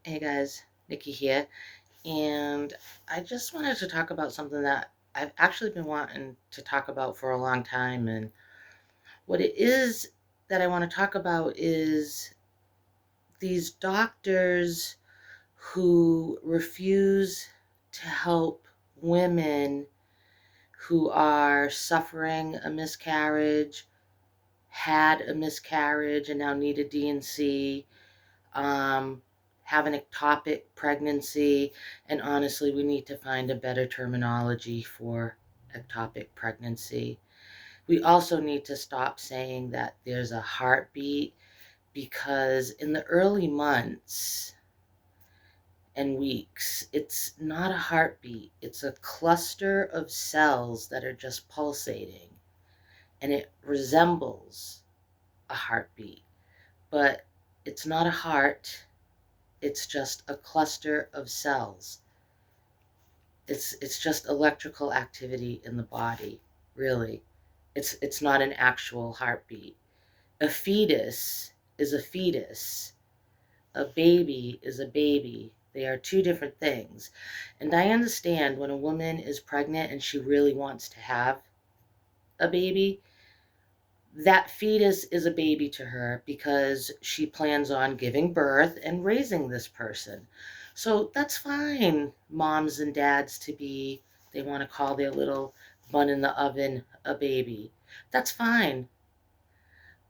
Hey guys, Nikki here, and I just wanted to talk about something that I've actually been wanting to talk about for a long time. And what it is that I want to talk about is these doctors who refuse to help women who are suffering a miscarriage, had a miscarriage, and now need a D&C, um, have an ectopic pregnancy, and honestly, we need to find a better terminology for ectopic pregnancy. We also need to stop saying that there's a heartbeat, because in the early months and weeks, it's not a heartbeat. It's a cluster of cells that are just pulsating, and it resembles a heartbeat, but it's not a heart. It's just a cluster of cells. It's just electrical activity in the body, really. It's not an actual heartbeat. A fetus is a fetus. A baby is a baby. They are two different things. And I understand when a woman is pregnant and she really wants to have a baby, that fetus is a baby to her because she plans on giving birth and raising this person. So that's fine, moms and dads to be, they want to call their little bun in the oven a baby. That's fine.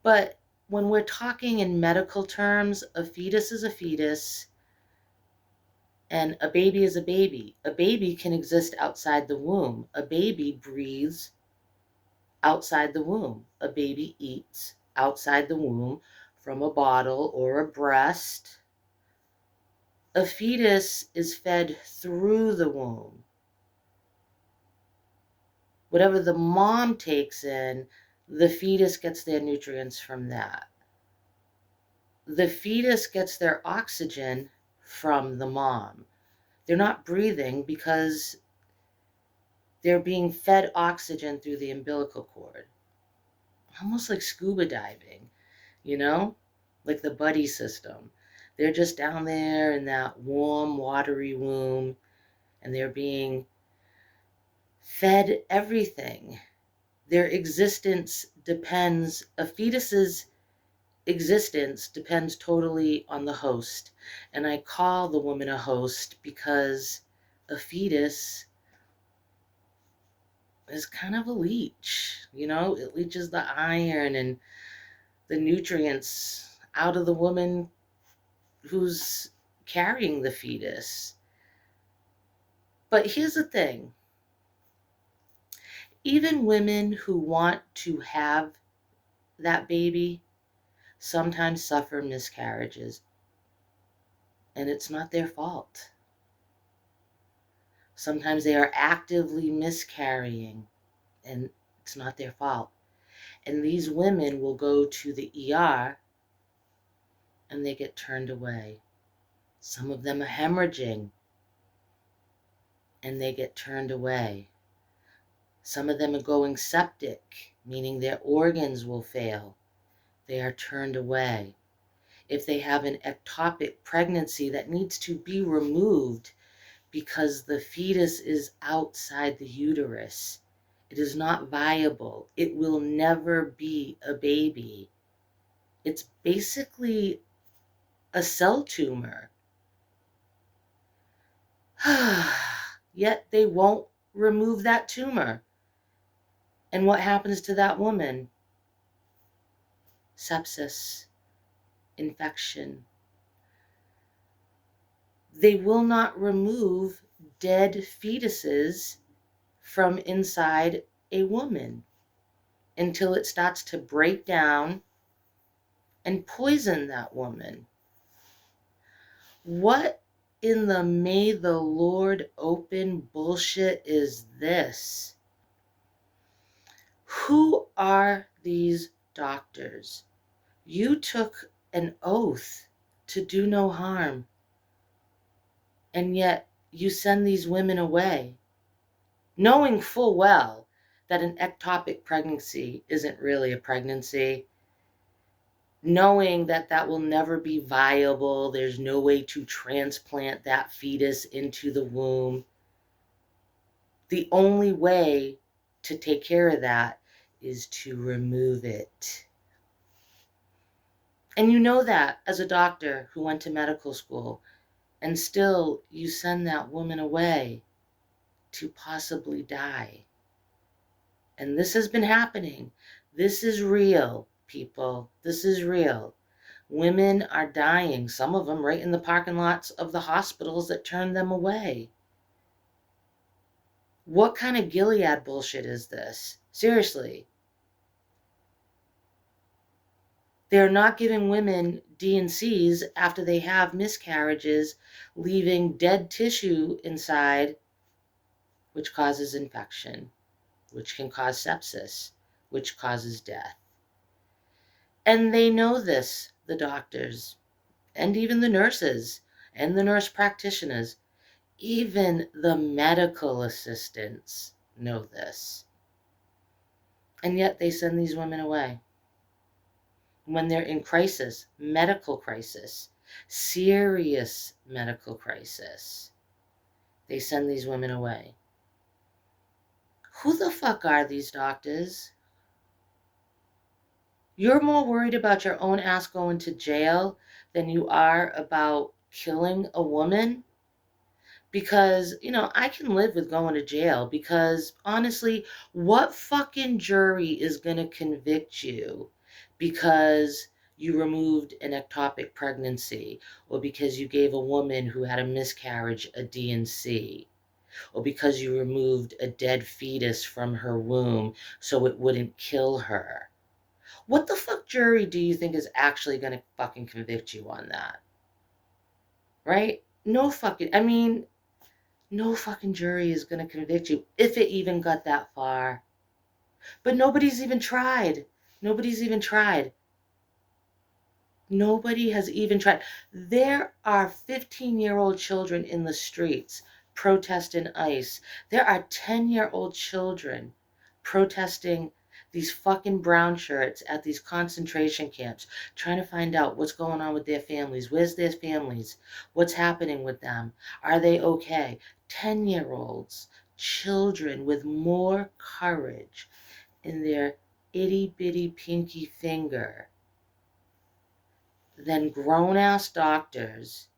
But when we're talking in medical terms, a fetus is a fetus and a baby is a baby. A baby can exist outside the womb. A baby breathes outside the womb. A baby eats outside the womb from a bottle or a breast. A fetus is fed through the womb. Whatever the mom takes in, the fetus gets their nutrients from that. The fetus gets their oxygen from the mom. They're not breathing because they're being fed oxygen through the umbilical cord. Almost like scuba diving, like the buddy system. They're just down there in that warm, watery womb, and they're being fed everything. Their existence depends, a fetus's existence depends totally on the host. And I call the woman a host because a fetus is kind of a leech, it leaches the iron and the nutrients out of the woman who's carrying the fetus. But here's the thing. Even women who want to have that baby sometimes suffer miscarriages, and it's not their fault. Sometimes they are actively miscarrying, and it's not their fault. And these women will go to the ER and they get turned away. Some of them are hemorrhaging and they get turned away. Some of them are going septic, meaning their organs will fail. They are turned away. If they have an ectopic pregnancy that needs to be removed because the fetus is outside the uterus, it is not viable. It will never be a baby. It's basically a cell tumor. Yet they won't remove that tumor. And what happens to that woman? Sepsis, infection. They will not remove dead fetuses from inside a woman until it starts to break down and poison that woman. What in the may the Lord open bullshit is this? Who are these doctors? You took an oath to do no harm, and yet you send these women away, knowing full well that an ectopic pregnancy isn't really a pregnancy. knowing that that will never be viable. There's no way to transplant that fetus into the womb. The only way to take care of that is to remove it. And you know that as a doctor who went to medical school, and still you send that woman away to possibly die. And this has been happening. This is real, people. This is real. Women are dying, some of them right in the parking lots of the hospitals that turned them away. What kind of Gilead bullshit is this? Seriously. They're not giving women D&Cs after they have miscarriages, leaving dead tissue inside, which causes infection, which can cause sepsis, which causes death. And they know this, the doctors, and even the nurses, and the nurse practitioners, even the medical assistants know this. And yet they send these women away. When they're in crisis, medical crisis, serious medical crisis, they send these women away. Who the fuck are these doctors? You're more worried about your own ass going to jail than you are about killing a woman? Because, I can live with going to jail because, honestly, what fucking jury is going to convict you because you removed an ectopic pregnancy, or because you gave a woman who had a miscarriage a D&C, or because you removed a dead fetus from her womb so it wouldn't kill her? What the fuck jury do you think is actually going to fucking convict you on that? Right? No fucking, no fucking jury is going to convict you if it even got that far. But nobody's even tried. Nobody's even tried. Nobody has even tried. There are 15-year-old children in the streets protesting ICE. There are 10-year-old children protesting these fucking brown shirts at these concentration camps, trying to find out what's going on with their families. Where's their families? What's happening with them? Are they okay? 10-year-olds, children with more courage in their itty-bitty pinky finger than grown-ass doctors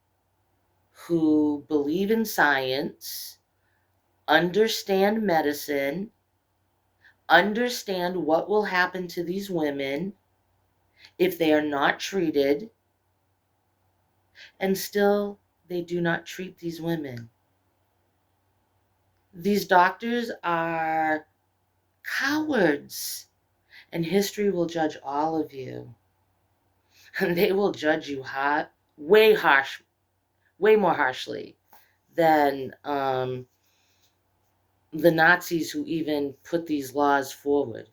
who believe in science, understand medicine, understand what will happen to these women if they are not treated, and still they do not treat these women. These doctors are cowards, and history will judge all of you. And they will judge you way more harshly than the Nazis who even put these laws forward.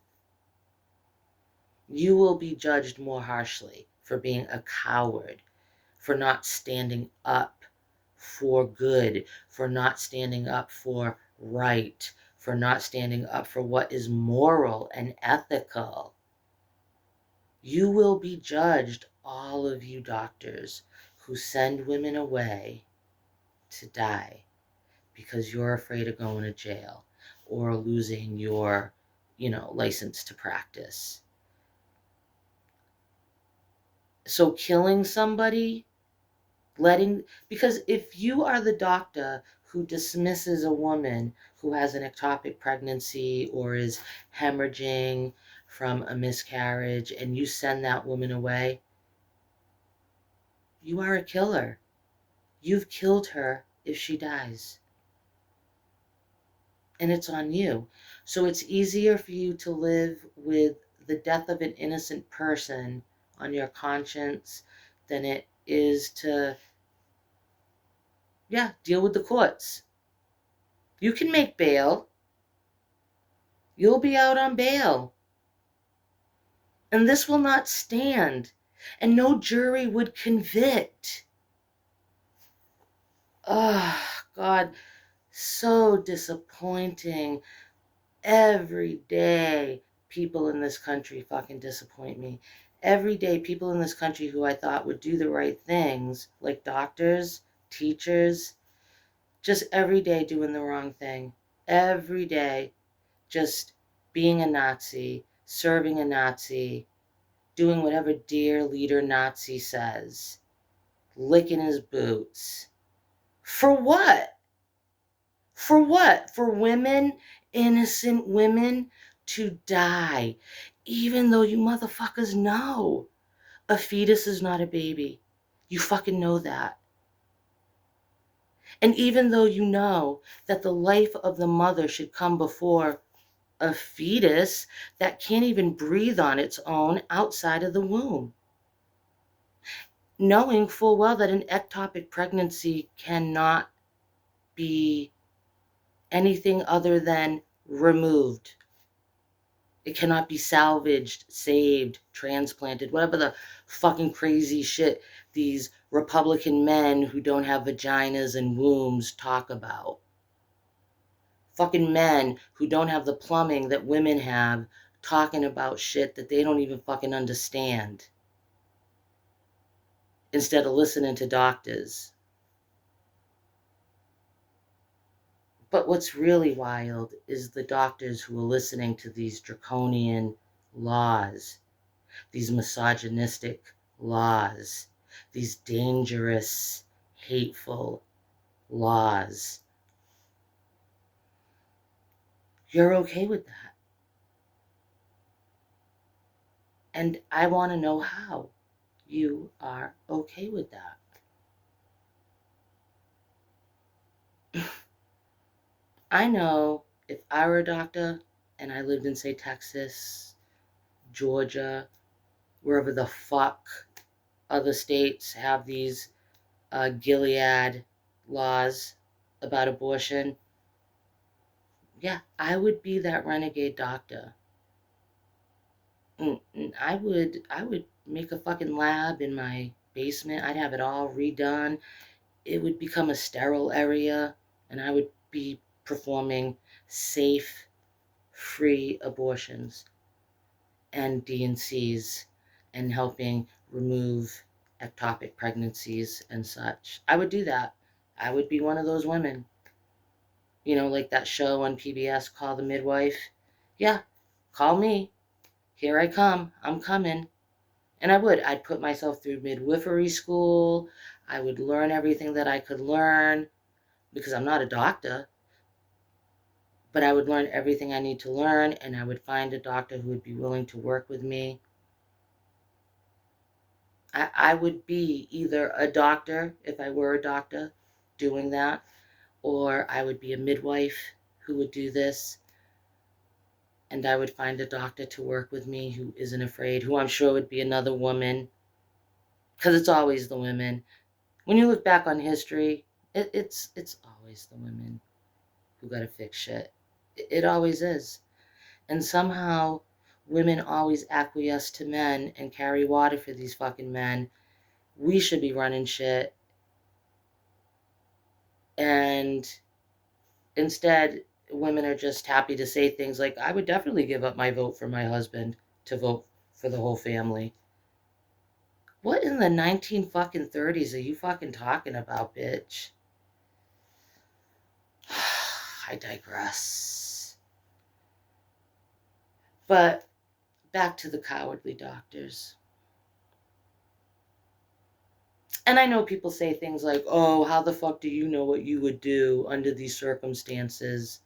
You will be judged more harshly for being a coward, for not standing up for good, for not standing up for right, for not standing up for what is moral and ethical. You will be judged, all of you doctors who send women away to die because you're afraid of going to jail or losing your, license to practice. So killing somebody, because if you are the doctor who dismisses a woman who has an ectopic pregnancy or is hemorrhaging from a miscarriage and you send that woman away, you are a killer. You've killed her if she dies. And it's on you. So it's easier for you to live with the death of an innocent person on your conscience than it is to, deal with the courts. You can make bail. You'll be out on bail. And this will not stand. And no jury would convict. Oh, God, so disappointing. Every day, people in this country fucking disappoint me. every day people in this country who I thought would do the right things, like doctors, teachers, just every day doing the wrong thing. Every day just being a Nazi, serving a Nazi, doing whatever dear leader Nazi says, licking his boots. For what? For what? For women, innocent women, to die. Even though you motherfuckers know a fetus is not a baby. You fucking know that. And even though you know that the life of the mother should come before a fetus that can't even breathe on its own outside of the womb, knowing full well that an ectopic pregnancy cannot be anything other than removed. It cannot be salvaged, saved, transplanted, whatever the fucking crazy shit these Republican men who don't have vaginas and wombs talk about. Fucking men who don't have the plumbing that women have, talking about shit that they don't even fucking understand, instead of listening to doctors. But what's really wild is the doctors who are listening to these draconian laws, these misogynistic laws, these dangerous, hateful laws. You're okay with that. And I want to know how you are okay with that. I know if I were a doctor and I lived in, say, Texas, Georgia, wherever the fuck other states have these Gilead laws about abortion, yeah, I would be that renegade doctor. I would make a fucking lab in my basement. I'd have it all redone. It would become a sterile area, and I would be performing safe, free abortions and D&Cs and helping remove ectopic pregnancies and such. I would do that. I would be one of those women. You know, like that show on PBS, Call the Midwife. Yeah, call me. Here I come. I'm coming. And I would. I'd put myself through midwifery school. I would learn everything that I could learn because I'm not a doctor. But I would learn everything I need to learn, and I would find a doctor who would be willing to work with me. I would be either a doctor, if I were a doctor, doing that, or I would be a midwife who would do this, and I would find a doctor to work with me who isn't afraid, who I'm sure would be another woman, because it's always the women. When you look back on history, it's always the women who gotta fix shit. It always is. And somehow women always acquiesce to men and carry water for these fucking men. We should be running shit. And instead, women are just happy to say things like, I would definitely give up my vote for my husband to vote for the whole family. What in the 19 fucking 30s are you fucking talking about, bitch? I digress. But back to the cowardly doctors. And I know people say things like, oh, how the fuck do you know what you would do under these circumstances?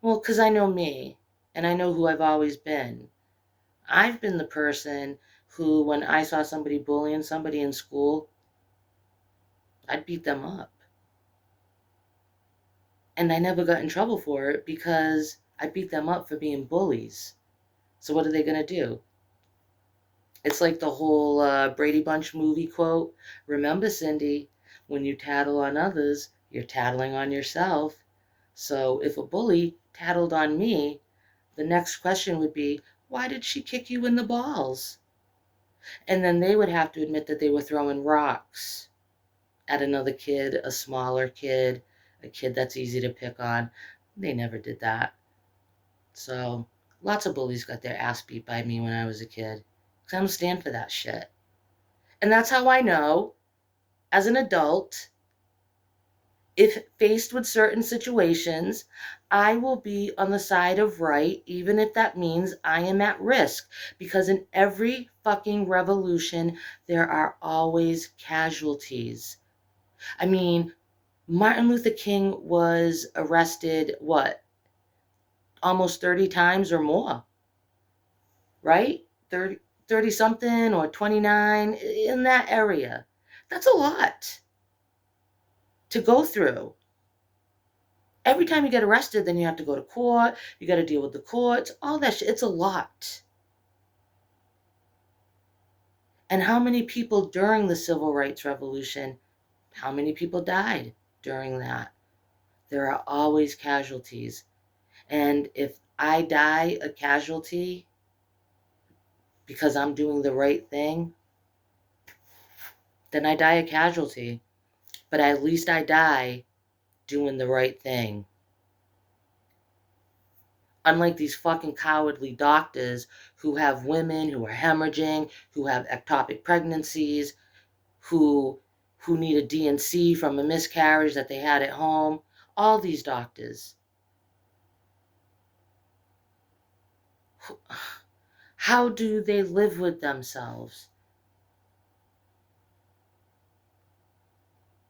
Well, because I know me, and I know who I've always been. I've been the person who, when I saw somebody bullying somebody in school, I'd beat them up. And I never got in trouble for it because I beat them up for being bullies. So what are they going to do? It's like the whole Brady Bunch movie quote. Remember, Cindy, when you tattle on others, you're tattling on yourself. So if a bully tattled on me, the next question would be, why did she kick you in the balls? And then they would have to admit that they were throwing rocks at another kid, a smaller kid, a kid that's easy to pick on. They never did that. So lots of bullies got their ass beat by me when I was a kid. 'Cause I don't stand for that shit. And that's how I know, as an adult, if faced with certain situations, I will be on the side of right, even if that means I am at risk. Because in every fucking revolution, there are always casualties. I mean, Martin Luther King was arrested, what, almost 30 times or more, right? 30 something or 29, in that area. That's a lot to go through. Every time you get arrested, then you have to go to court, you got to deal with the courts, all that shit. It's a lot. And how many people during the Civil Rights Revolution, how many people died during that? There are always casualties. And if I die a casualty because I'm doing the right thing, then I die a casualty. But at least I die doing the right thing. Unlike these fucking cowardly doctors who have women who are hemorrhaging, who have ectopic pregnancies, who need a D&C from a miscarriage that they had at home. All these doctors. How do they live with themselves?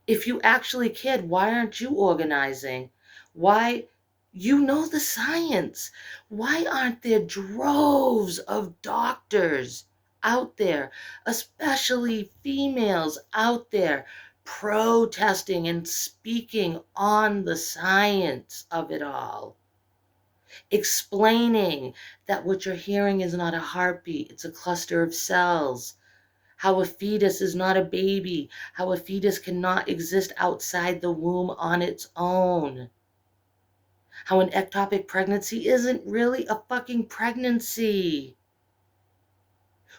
If you actually cared, why aren't you organizing? Why? You know the science. Why aren't there droves of doctors out there, especially females out there, protesting and speaking on the science of it all? Explaining that what you're hearing is not a heartbeat, it's a cluster of cells. How a fetus is not a baby, how a fetus cannot exist outside the womb on its own. How an ectopic pregnancy isn't really a fucking pregnancy.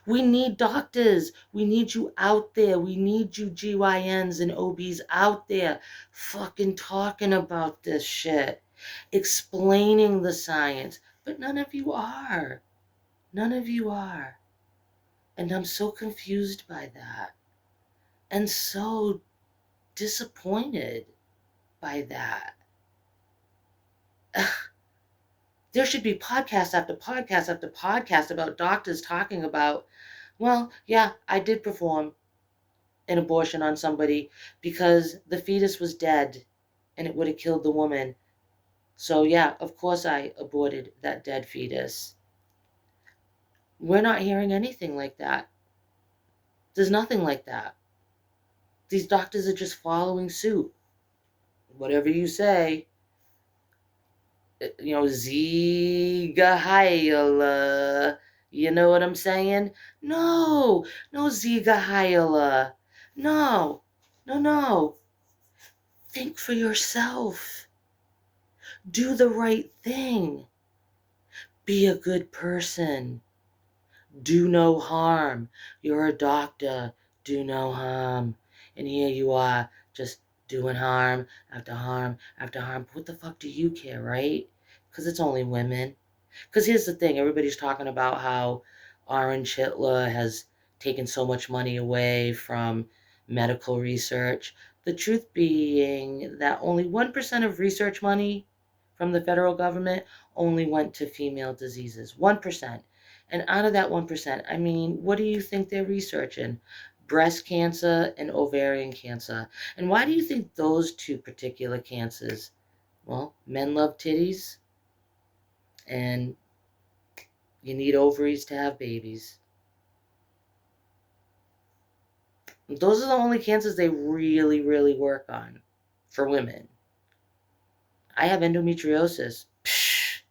We need doctors. We need you out there. We need you GYNs and OBs out there fucking talking about this shit, explaining the science. But none of you are. None of you are. And I'm so confused by that. And so disappointed by that. There should be podcast after podcast after podcast about doctors talking about, well, yeah, I did perform an abortion on somebody because the fetus was dead and it would have killed the woman. So yeah, of course I aborted that dead fetus. We're not hearing anything like that. There's nothing like that. These doctors are just following suit. Whatever you say, Ziga Hyla. You know what I'm saying? No, no Ziga Hyla. No, no, no. Think for yourself. Do the right thing. Be a good person. Do no harm. You're a doctor. Do no harm. And here you are, just doing harm after harm after harm. What the fuck do you care, right? Because it's only women. Because here's the thing, everybody's talking about how Orange Hitler has taken so much money away from medical research. The truth being that only 1% of research money from the federal government only went to female diseases. 1%. And out of that 1%, I mean, what do you think they're researching? Breast cancer and ovarian cancer. And why do you think those two particular cancers? Well, men love titties, and you need ovaries to have babies. Those are the only cancers they really, really work on for women. I have endometriosis. Psh,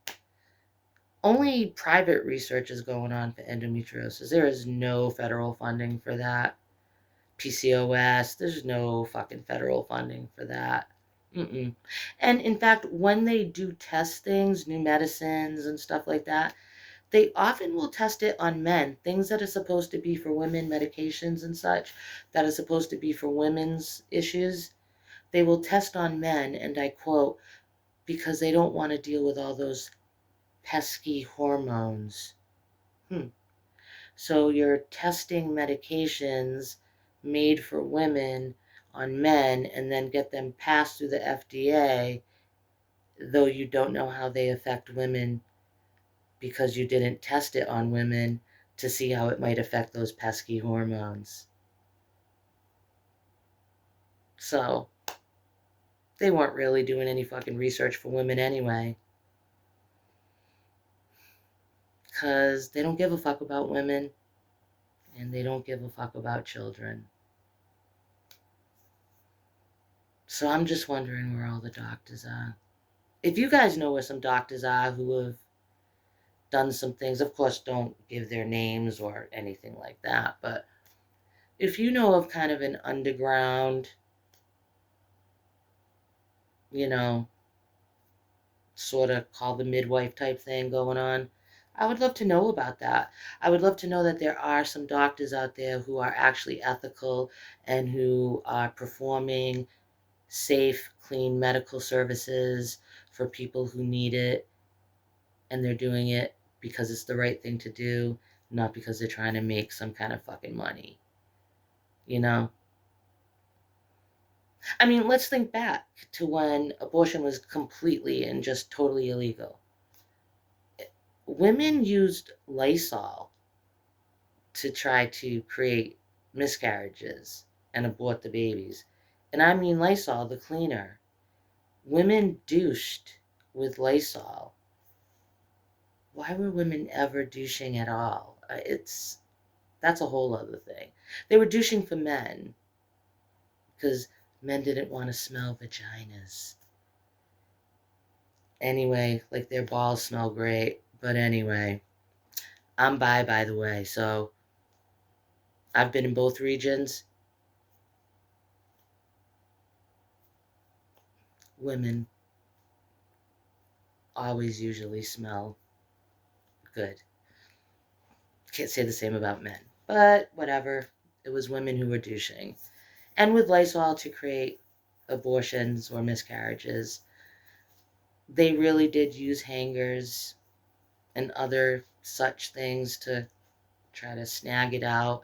only private research is going on for endometriosis. There is no federal funding for that. PCOS, there's no fucking federal funding for that. Mm-mm. And in fact, when they do test things, new medicines and stuff like that, they often will test it on men. Things that are supposed to be for women, medications and such, that are supposed to be for women's issues, they will test on men, and I quote, because they don't want to deal with all those pesky hormones. So you're testing medications made for women on men and then get them passed through the FDA, though you don't know how they affect women because you didn't test it on women to see how it might affect those pesky hormones. So they weren't really doing any fucking research for women anyway, because they don't give a fuck about women and they don't give a fuck about children. So I'm just wondering where all the doctors are. If you guys know where some doctors are who have done some things, of course, don't give their names or anything like that, but if you know of kind of an underground, you know, sort of call the midwife type thing going on, I would love to know about that. I would love to know that there are some doctors out there who are actually ethical and who are performing safe, clean medical services for people who need it, and they're doing it because it's the right thing to do, not because they're trying to make some kind of fucking money. You know? I mean, let's think back to when abortion was completely and just totally illegal. Women used Lysol to try to create miscarriages and abort the babies. And I mean Lysol, the cleaner. Women douched with Lysol. Why were women ever douching at all? That's a whole other thing. They were douching for men because men didn't want to smell vaginas. Anyway, like their balls smell great. But anyway, I'm bi, by the way, so I've been in both regions. Women always usually smell good. Can't say the same about men, but whatever. It was women who were douching. And with Lysol to create abortions or miscarriages, they really did use hangers and other such things to try to snag it out.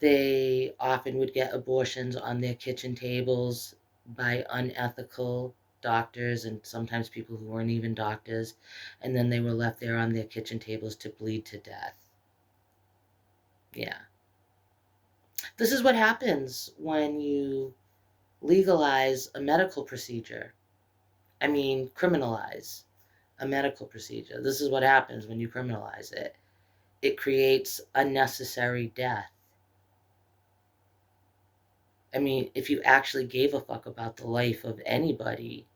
They often would get abortions on their kitchen tables by unethical doctors and sometimes people who weren't even doctors, and then they were left there on their kitchen tables to bleed to death. Yeah. This is what happens when you legalize a medical procedure. I mean, criminalize a medical procedure. This is what happens when you criminalize it. It creates unnecessary death. I mean, if you actually gave a fuck about the life of anybody,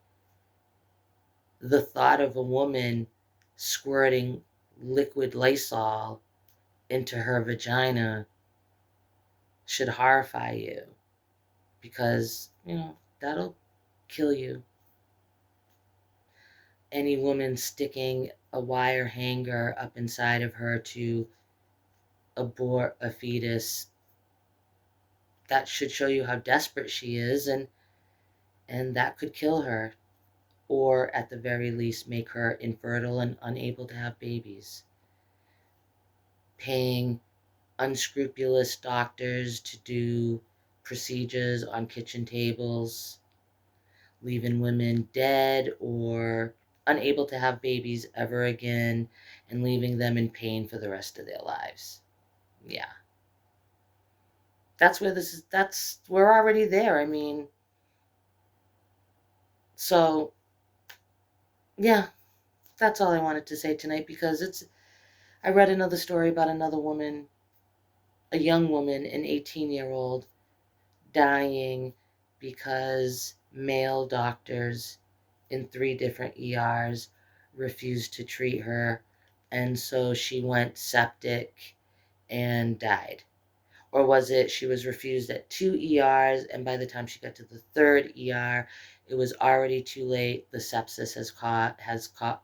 the thought of a woman squirting liquid Lysol into her vagina should horrify you because, that'll kill you. Any woman sticking a wire hanger up inside of her to abort a fetus, that should show you how desperate she is, and that could kill her, or at the very least make her infertile and unable to have babies. Paying unscrupulous doctors to do procedures on kitchen tables, leaving women dead or unable to have babies ever again, and leaving them in pain for the rest of their lives. Yeah. We're already there. I mean, so, yeah, that's all I wanted to say tonight because I read another story about another woman, a young woman, an 18-year-old, dying because male doctors in 3 different ERs refused to treat her, and so she went septic and died. Or was it she was refused at 2 ERs, and by the time she got to the 3rd ER, it was already too late. The sepsis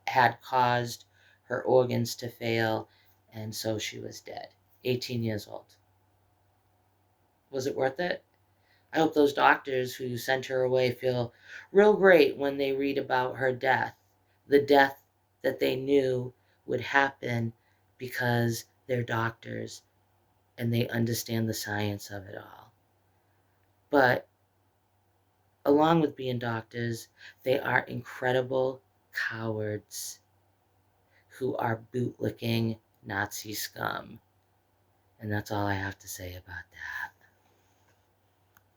had caused her organs to fail, and so she was dead. 18 years old. Was it worth it? I hope those doctors who sent her away feel real great when they read about her death, the death that they knew would happen because they're doctors and they understand the science of it all. But along with being doctors, they are incredible cowards who are bootlicking Nazi scum. And that's all I have to say about that.